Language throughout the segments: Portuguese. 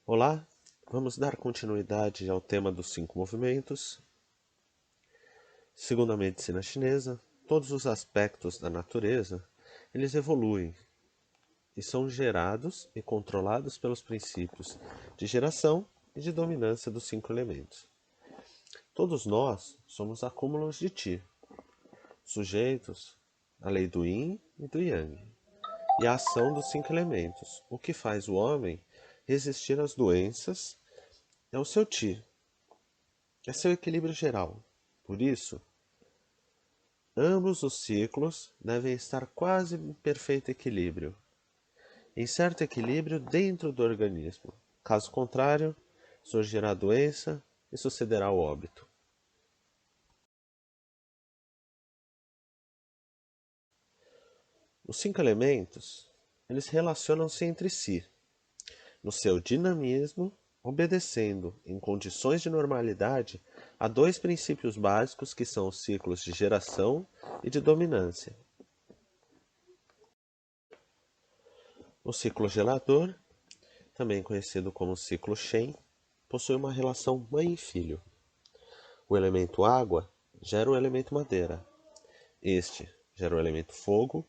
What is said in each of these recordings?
Olá, vamos dar continuidade ao tema dos 5 movimentos. Segundo a medicina chinesa, todos os aspectos da natureza, eles evoluem e são gerados e controlados pelos princípios de geração e de dominância dos 5 elementos. Todos nós somos acúmulos de Qi, sujeitos à lei do Yin e do Yang, e à ação dos 5 elementos. O que faz o homem resistir às doenças é o seu Qi, é seu equilíbrio geral. Por isso, ambos os ciclos devem estar quase em perfeito equilíbrio, em certo equilíbrio dentro do organismo. Caso contrário, surgirá a doença e sucederá o óbito. Os 5 elementos, eles relacionam-se entre si, no seu dinamismo, obedecendo, em condições de normalidade, a dois princípios básicos que são os ciclos de geração e de dominância. O ciclo gelador, também conhecido como ciclo Shen, possui uma relação mãe e filho. O elemento água gera o elemento madeira. Este gera o elemento fogo,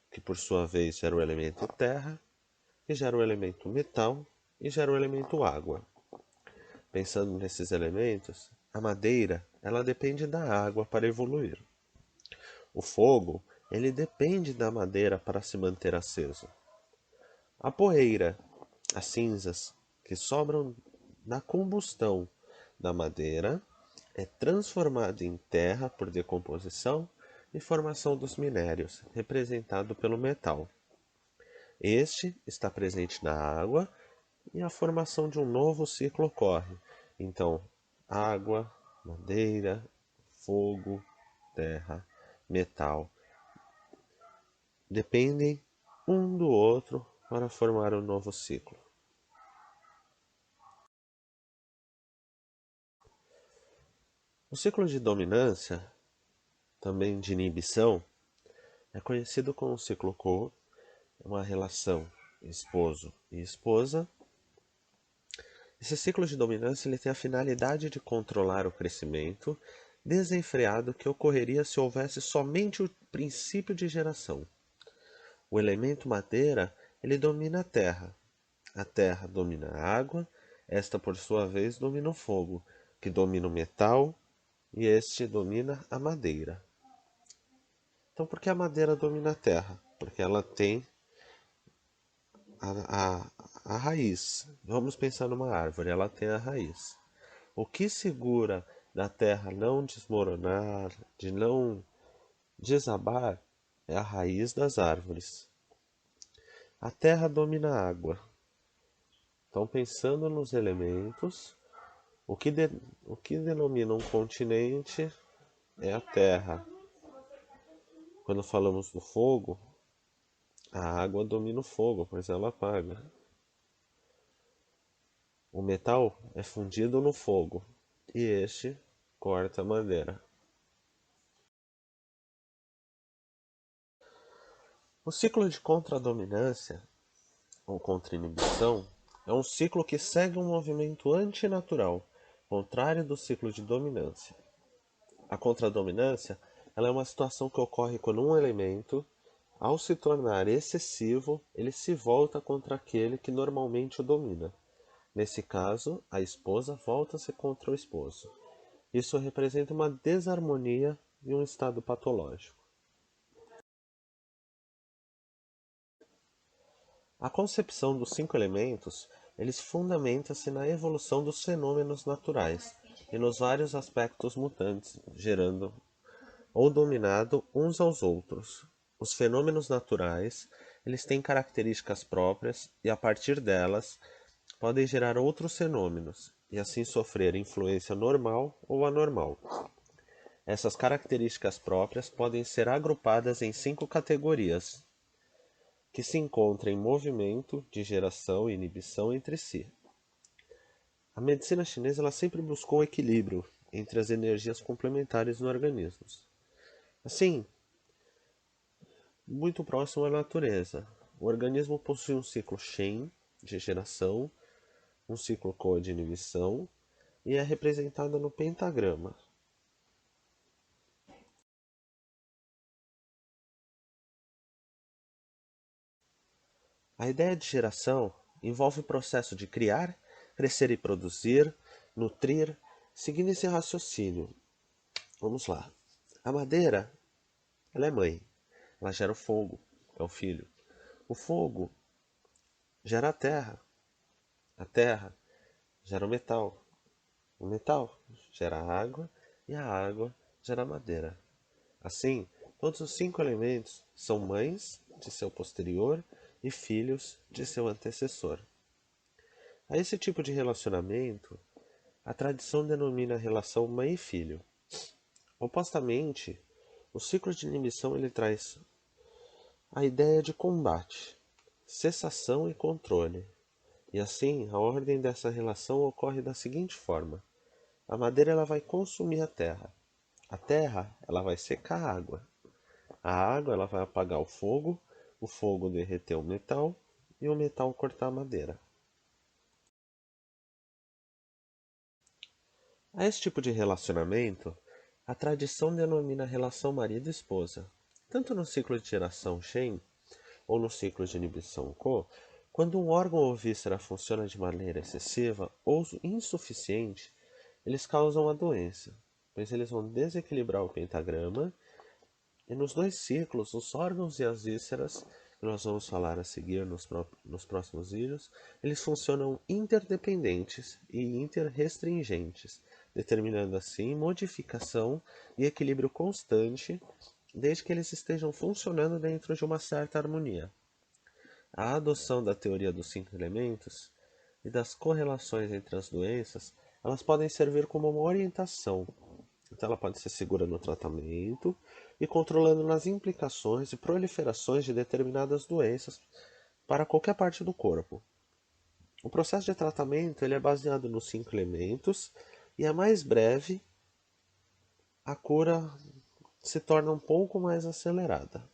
que por sua vez gera o elemento terra, que gera o elemento metal e gera o elemento água. Pensando nesses elementos, a madeira, ela depende da água para evoluir. O fogo, ele depende da madeira para se manter aceso. A poeira, as cinzas que sobram na combustão da madeira, é transformado em terra por decomposição e formação dos minérios, representado pelo metal. Este está presente na água e a formação de um novo ciclo ocorre. Então, água, madeira, fogo, terra, metal dependem um do outro para formar um novo ciclo. O ciclo de dominância, também de inibição, é conhecido como ciclo Kou, é uma relação esposo e esposa. Esse ciclo de dominância ele tem a finalidade de controlar o crescimento desenfreado que ocorreria se houvesse somente o princípio de geração. O elemento madeira ele domina a terra domina a água, esta por sua vez domina o fogo, que domina o metal, e este domina a madeira. Então, por que a madeira domina a terra? Porque ela tem a raiz. Vamos pensar numa árvore, ela tem a raiz. O que segura da terra não desmoronar, de não desabar, é a raiz das árvores. A terra domina a água. Então, pensando nos elementos, o que denomina um continente é a terra. Quando falamos do fogo, a água domina o fogo, pois ela apaga. O metal é fundido no fogo e este corta a madeira. O ciclo de contradominância ou contrainibição é um ciclo que segue um movimento antinatural, contrário do ciclo de dominância. A contradominância ela é uma situação que ocorre quando um elemento, ao se tornar excessivo, ele se volta contra aquele que normalmente o domina. Nesse caso, a esposa volta-se contra o esposo. Isso representa uma desarmonia e um estado patológico. A concepção dos 5 elementos, eles fundamenta-se na evolução dos fenômenos naturais e nos vários aspectos mutantes, gerando ou dominado uns aos outros. Os fenômenos naturais, eles têm características próprias e a partir delas podem gerar outros fenômenos e assim sofrer influência normal ou anormal. Essas características próprias podem ser agrupadas em 5 categorias, que se encontram em movimento de geração e inibição entre si. A medicina chinesa ela sempre buscou o equilíbrio entre as energias complementares no organismo. Assim, muito próximo à natureza. O organismo possui um ciclo Shen, de geração, um ciclo CoA de inibição e é representada no pentagrama. A ideia de geração envolve o processo de criar, crescer e produzir, nutrir, seguindo esse raciocínio. Vamos lá. A madeira, ela é mãe. Ela gera o fogo, é o filho. O fogo gera a terra. A terra gera o metal. O metal gera a água e a água gera a madeira. Assim, todos os 5 elementos são mães de seu posterior e filhos de seu antecessor. A esse tipo de relacionamento, a tradição denomina a relação mãe e filho. Opostamente, o ciclo de inibição ele traz a ideia de combate, cessação e controle. E assim, a ordem dessa relação ocorre da seguinte forma: a madeira ela vai consumir a terra. A terra ela vai secar a água. A água ela vai apagar o fogo derreter o metal e o metal cortar a madeira. A esse tipo de relacionamento, a tradição denomina a relação marido-esposa. Tanto no ciclo de geração Shen ou no ciclo de inibição Ko, quando um órgão ou víscera funciona de maneira excessiva ou insuficiente, eles causam a doença, pois eles vão desequilibrar o pentagrama. E nos dois ciclos, os órgãos e as vísceras, que nós vamos falar a seguir nos próximos vídeos, eles funcionam interdependentes e interrestringentes, determinando assim modificação e equilíbrio constante, desde que eles estejam funcionando dentro de uma certa harmonia. A adoção da teoria dos 5 elementos e das correlações entre as doenças, elas podem servir como uma orientação. Então ela pode ser segura no tratamento e controlando nas implicações e proliferações de determinadas doenças para qualquer parte do corpo. O processo de tratamento ele é baseado nos 5 elementos e é mais breve, a cura se torna um pouco mais acelerada.